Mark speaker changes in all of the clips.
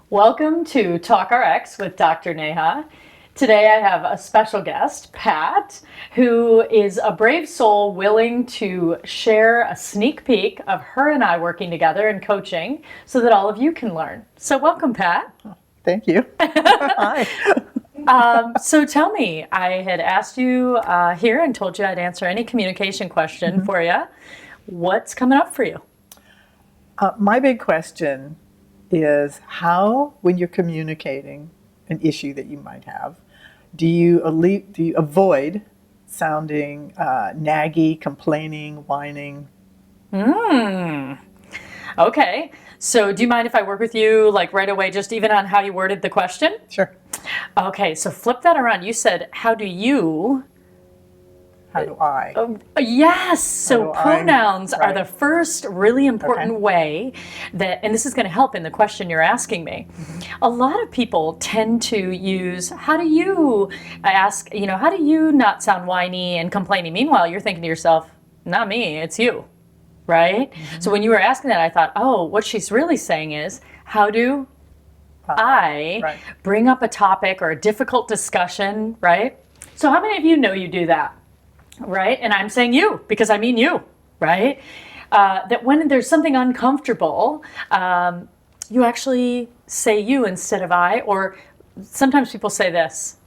Speaker 1: Welcome to TalkRx with Dr. Neha. Today I have a special guest, Pat, who is a brave soul willing to share a sneak peek of her and I working together and coaching so that all of you can learn. So welcome, Pat.
Speaker 2: Thank you. Hi.
Speaker 1: So tell me, I had asked you here and told you I'd answer any communication question for you. What's coming up for you?
Speaker 2: My big question is how, when you're communicating an issue that you might have, do you avoid sounding naggy, complaining, whining?
Speaker 1: Okay. So do you mind if I work with you like right away, just even on how you worded the question?
Speaker 2: Sure.
Speaker 1: Okay, so flip that around. You said, how do you?
Speaker 2: How do I?
Speaker 1: Yes. So pronouns are
Speaker 2: right.
Speaker 1: the first really important way that, and this is going to help in the question you're asking me. A lot of people tend to use, how do you ask, how do you not sound whiny and complaining? Meanwhile, you're thinking to yourself, not me, it's you, right? So when you were asking that, I thought, oh, what she's really saying is, how do I bring up a topic or a difficult discussion, right? So how many of you know you do that? Right? And I'm saying you, because I mean you, right? That when there's something uncomfortable, you actually say you instead of I, or sometimes people say this,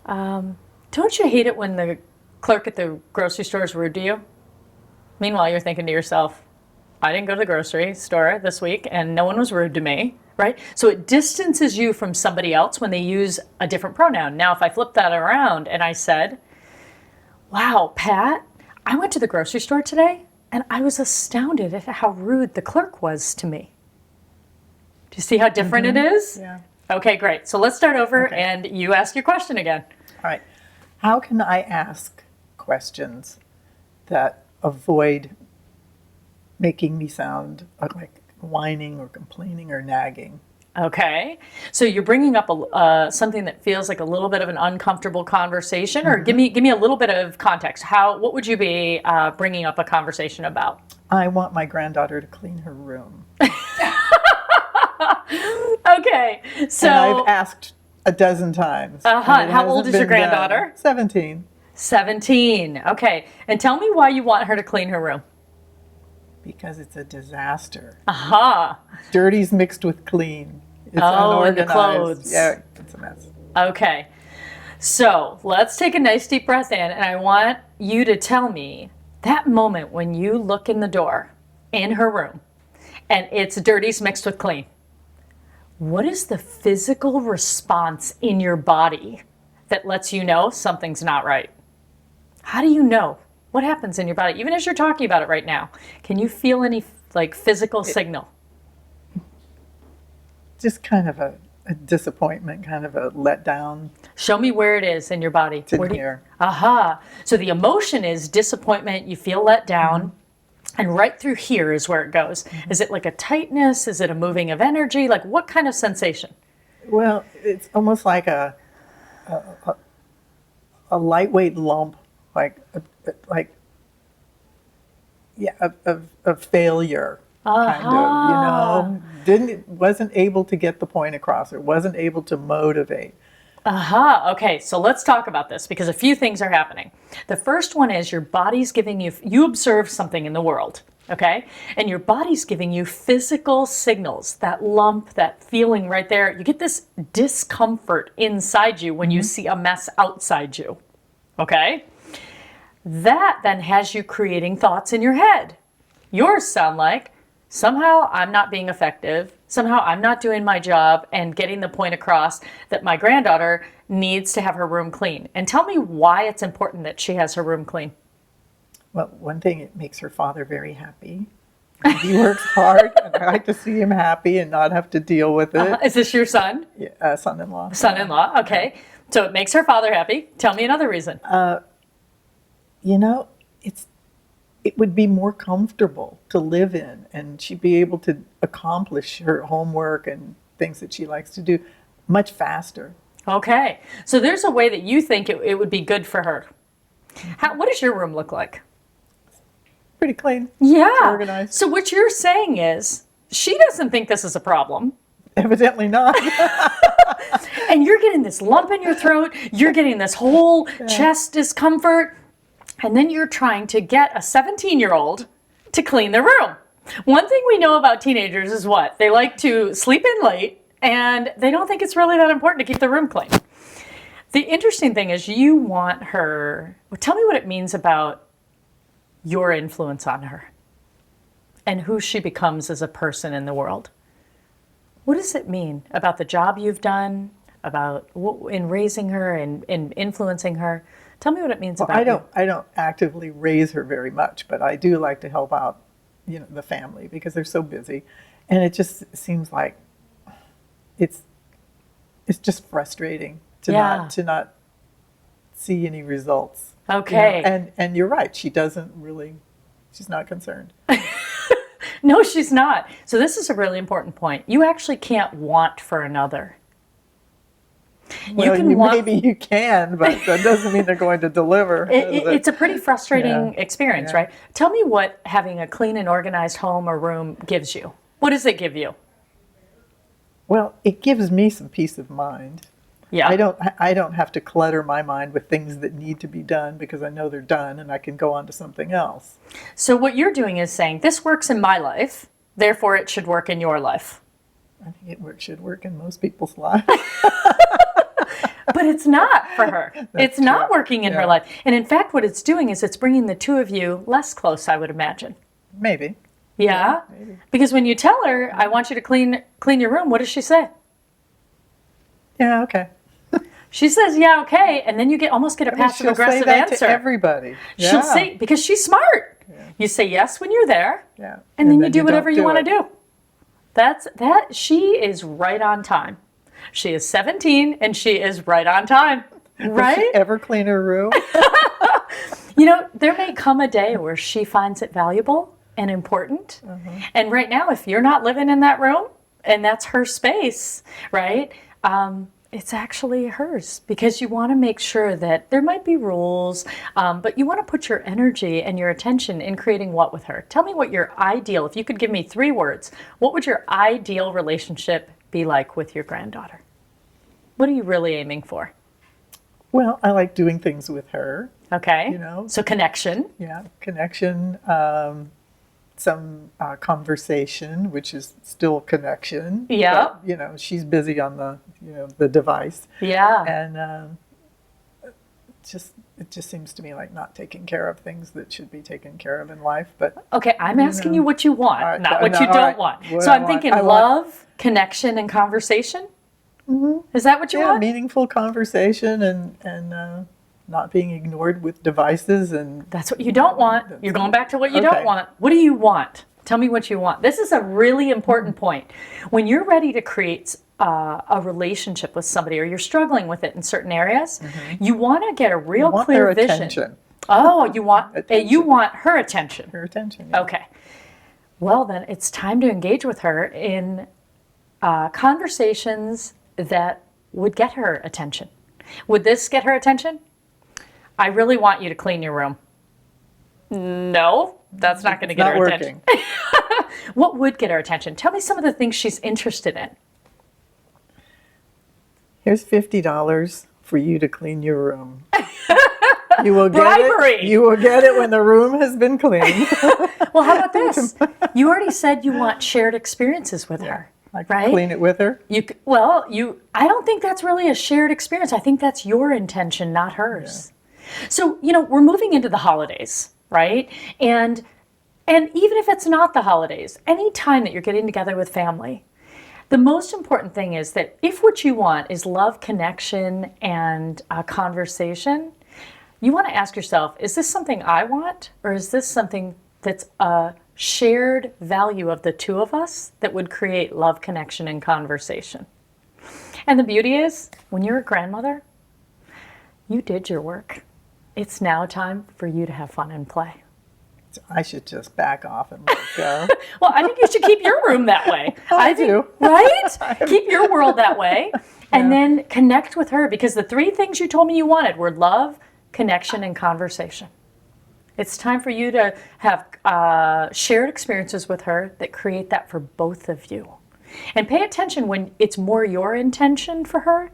Speaker 1: don't you hate it when the clerk at the grocery store is rude to you? Meanwhile, you're thinking to yourself, I didn't go to the grocery store this week and no one was rude to me, right? So it distances you from somebody else when they use a different pronoun. Now, if I flip that around and I said, wow, Pat, I went to the grocery store today and I was astounded at how rude the clerk was to me. Do you see how different it is?
Speaker 2: Yeah.
Speaker 1: Okay, great. So let's start over and you ask your question again.
Speaker 2: All right. How can I ask questions that avoid making me sound like whining or complaining or nagging?
Speaker 1: Okay, so you're bringing up something that feels like a little bit of an uncomfortable conversation, or give me a little bit of context. What would you be bringing up a conversation about?
Speaker 2: I want my granddaughter to clean her room.
Speaker 1: Okay, so
Speaker 2: and I've asked a dozen times.
Speaker 1: How old is your granddaughter?
Speaker 2: 17.
Speaker 1: 17. Okay, and tell me why you want her to clean her room.
Speaker 2: Because it's a disaster.
Speaker 1: Aha.
Speaker 2: Dirty's mixed with clean. It's unorganized.
Speaker 1: And the clothes.
Speaker 2: Yeah, it's a mess.
Speaker 1: Okay. So let's take a nice deep breath in, and I want you to tell me that moment when you look in the door in her room and it's dirty's mixed with clean. What is the physical response in your body that lets you know something's not right? How do you know? What happens in your body? Even as you're talking about it right now, can you feel any physical signal?
Speaker 2: Just kind of a disappointment, kind of a letdown.
Speaker 1: Show me where it is in your body.
Speaker 2: It's in here.
Speaker 1: Aha. So the emotion is disappointment. You feel let down. And right through here is where it goes. Is it like a tightness? Is it a moving of energy? Like what kind of sensation?
Speaker 2: Well, it's almost like a lightweight lump, of failure, kind of, wasn't able to get the point across, or wasn't able to motivate.
Speaker 1: Okay, so let's talk about this because a few things are happening. The first one is your body's giving you observe something in the world, okay? And your body's giving you physical signals, that lump, that feeling right there. You get this discomfort inside you when you see a mess outside you, okay? That then has you creating thoughts in your head. Yours sound like, somehow I'm not being effective, somehow I'm not doing my job and getting the point across that my granddaughter needs to have her room clean. And tell me why it's important that she has her room clean.
Speaker 2: Well, one thing, it makes her father very happy. He works hard, and I like to see him happy and not have to deal with it.
Speaker 1: Is this your son?
Speaker 2: Yeah, son-in-law.
Speaker 1: Son-in-law, okay. Yeah. So it makes her father happy. Tell me another reason.
Speaker 2: It would be more comfortable to live in, and she'd be able to accomplish her homework and things that she likes to do much faster.
Speaker 1: Okay, so there's a way that you think it would be good for her. What does your room look like?
Speaker 2: Pretty clean.
Speaker 1: Yeah.
Speaker 2: Organized.
Speaker 1: So what you're saying is she doesn't think this is a problem.
Speaker 2: Evidently not.
Speaker 1: And you're getting this lump in your throat, you're getting this whole chest discomfort, and then you're trying to get a 17-year-old to clean their room. One thing we know about teenagers is what? They like to sleep in late, and they don't think it's really that important to keep the room clean. The interesting thing is you want her, well, tell me what it means about your influence on her and who she becomes as a person in the world. What does it mean about the job you've done, about in raising her and influencing her? Tell me what it means about you.
Speaker 2: I don't actively raise her very much, but I do like to help out, the family because they're so busy, and it just seems like it's just frustrating to not see any results.
Speaker 1: Okay.
Speaker 2: And you're right, she's not concerned.
Speaker 1: No, she's not. So this is a really important point. You actually can't want for another.
Speaker 2: Well, maybe you can, but that doesn't mean they're going to deliver.
Speaker 1: It's a pretty frustrating experience, right? Tell me what having a clean and organized home or room gives you. What does it give you?
Speaker 2: Well, it gives me some peace of mind.
Speaker 1: Yeah.
Speaker 2: I don't have to clutter my mind with things that need to be done because I know they're done and I can go on to something else.
Speaker 1: So what you're doing is saying, this works in my life, therefore it should work in your life.
Speaker 2: I think it should work in most people's lives.
Speaker 1: But it's not for her. It's not working in her life. And in fact, what it's doing is it's bringing the two of you less close, I would imagine.
Speaker 2: Maybe.
Speaker 1: Yeah?
Speaker 2: Maybe.
Speaker 1: Because when you tell her, I want you to clean your room, what does she say?
Speaker 2: Yeah, okay.
Speaker 1: She says, yeah, okay. And then you almost get a passive-aggressive
Speaker 2: She'll say that
Speaker 1: answer.
Speaker 2: to everybody. Yeah.
Speaker 1: She'll say, because she's smart. Yeah. You say yes when you're there.
Speaker 2: Yeah.
Speaker 1: And then you do whatever you want to do. She is right on time. She is 17 and she is right on time. Right?
Speaker 2: Does she ever clean her room?
Speaker 1: There may come a day where she finds it valuable and important. Mm-hmm. And right now, if you're not living in that room and that's her space, right? It's actually hers because you want to make sure that there might be rules, but you want to put your energy and your attention in creating what with her? Tell me what your ideal, if you could give me 3 words, what would your ideal relationship be like with your granddaughter? What are you really aiming for?
Speaker 2: Well, I like doing things with her.
Speaker 1: Okay. So connection.
Speaker 2: Yeah, connection. Some conversation, which is still connection.
Speaker 1: Yeah.
Speaker 2: But, she's busy on the device.
Speaker 1: Yeah.
Speaker 2: And it just seems to me like not taking care of things that should be taken care of in life. But
Speaker 1: okay, I'm asking you what you want, not what you don't want.
Speaker 2: What
Speaker 1: so I'm thinking love, connection, and conversation. Mm-hmm. Is that what you want?
Speaker 2: Yeah, meaningful conversation and not being ignored with devices. And
Speaker 1: that's what you don't want. You're going back to what you don't want. What do you want? Tell me what you want. This is a really important point. When you're ready to create a relationship with somebody or you're struggling with it in certain areas, you want to get a real clear vision.
Speaker 2: Attention.
Speaker 1: Oh, you want her attention.
Speaker 2: Her attention. Yeah.
Speaker 1: Okay. Well, then it's time to engage with her in conversations that would get her attention. Would this get her attention? I really want you to clean your room. No, that's not going to get her attention. What would get her attention? Tell me some of the things she's interested in.
Speaker 2: Here's $50 for you to clean your room. You will get
Speaker 1: Bribery.
Speaker 2: it. You will get it when the room has been cleaned.
Speaker 1: Well, how about this? You already said you want shared experiences with her.
Speaker 2: I can clean it with her.
Speaker 1: I don't think that's really a shared experience. I think that's your intention, not hers. Yeah. So, we're moving into the holidays, right? And even if it's not the holidays, any time that you're getting together with family, the most important thing is that if what you want is love, connection, and conversation, you want to ask yourself, is this something I want, or is this something that's a shared value of the two of us that would create love, connection, and conversation? And the beauty is, when you're a grandmother, you did your work. It's now time for you to have fun and play.
Speaker 2: I should just back off and let go.
Speaker 1: Well, I think you should keep your room that way.
Speaker 2: I do.
Speaker 1: Right? Keep your world that way. And then connect with her, because the 3 things you told me you wanted were love, connection, and conversation. It's time for you to have shared experiences with her that create that for both of you. And pay attention when it's more your intention for her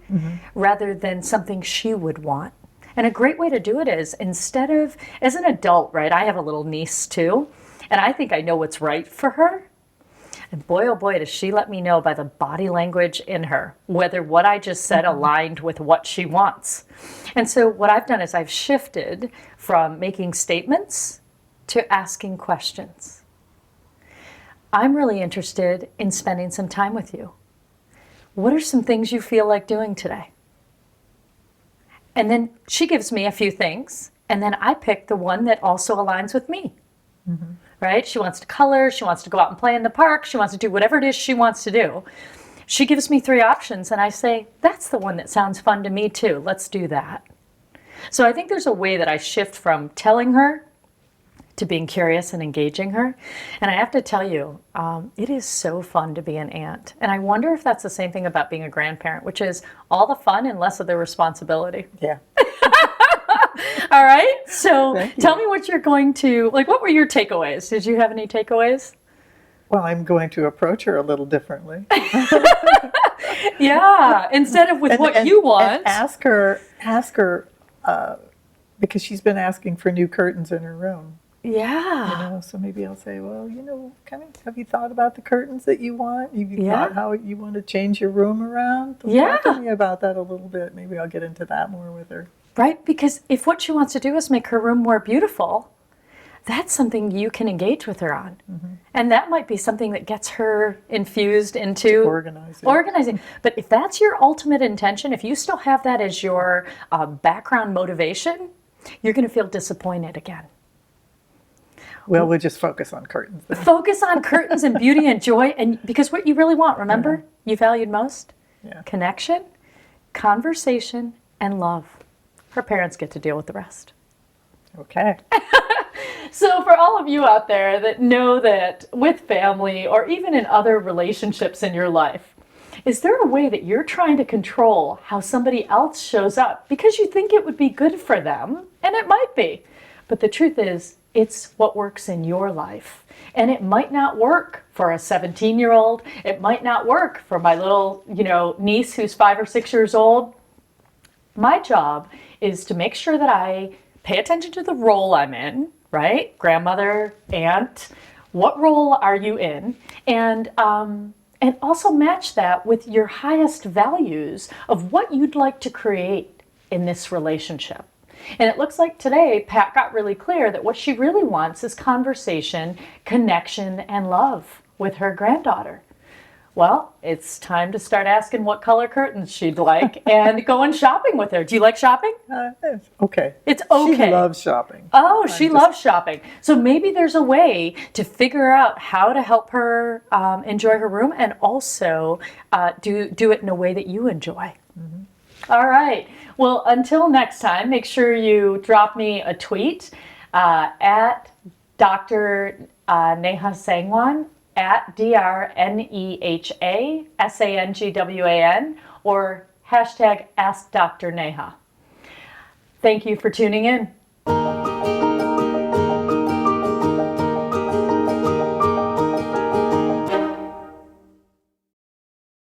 Speaker 1: rather than something she would want. And a great way to do it is, instead of, as an adult, right, I have a little niece too, and I think I know what's right for her. And boy, oh boy, does she let me know by the body language in her, whether what I just said aligned with what she wants. And so what I've done is I've shifted from making statements to asking questions. I'm really interested in spending some time with you. What are some things you feel like doing today? And then she gives me a few things, and then I pick the one that also aligns with me. Right? She wants to color, she wants to go out and play in the park, she wants to do whatever it is she wants to do. She gives me 3 options, and I say, that's the one that sounds fun to me too. Let's do that. So I think there's a way that I shift from telling her to being curious and engaging her. And I have to tell you, it is so fun to be an aunt. And I wonder if that's the same thing about being a grandparent, which is all the fun and less of the responsibility.
Speaker 2: Yeah.
Speaker 1: All right. So tell me what you're going to, like, what were your takeaways? Did you have any takeaways?
Speaker 2: Well, I'm going to approach her a little differently.
Speaker 1: Yeah. Instead of with what you want.
Speaker 2: And ask her, because she's been asking for new curtains in her room.
Speaker 1: Yeah.
Speaker 2: So maybe I'll say, well, kind of, have you thought about the curtains that you want? Have you thought how you want to change your room around? Talk to me about that a little bit. Maybe I'll get into that more with her.
Speaker 1: Right? Because if what she wants to do is make her room more beautiful, that's something you can engage with her on. And that might be something that gets her infused into organizing. But if that's your ultimate intention, if you still have that as your background motivation, you're going to feel disappointed again.
Speaker 2: Well, we'll just focus on curtains then.
Speaker 1: Focus on curtains and beauty and joy. And because what you really want, remember, you valued most? Connection, conversation, and love. Her parents get to deal with the rest.
Speaker 2: Okay.
Speaker 1: So for all of you out there that know that with family or even in other relationships in your life, is there a way that you're trying to control how somebody else shows up because you think it would be good for them? And it might be. But the truth is, it's what works in your life. And it might not work for a 17-year-old. It might not work for my little, niece who's 5 or 6 years old. My job is to make sure that I pay attention to the role I'm in, right? Grandmother, aunt, what role are you in? And also match that with your highest values of what you'd like to create in this relationship. And it looks like today, Pat got really clear that what she really wants is conversation, connection, and love with her granddaughter. Well, it's time to start asking what color curtains she'd like and going shopping with her. Do you like shopping?
Speaker 2: It's okay.
Speaker 1: It's okay.
Speaker 2: She loves shopping.
Speaker 1: Oh, she loves shopping. So maybe there's a way to figure out how to help her enjoy her room and also do it in a way that you enjoy. All right. Well, until next time, make sure you drop me a tweet at Dr. Neha Sangwan, at DrNehaSangwan, or hashtag Ask Dr. Neha. Thank you for tuning in.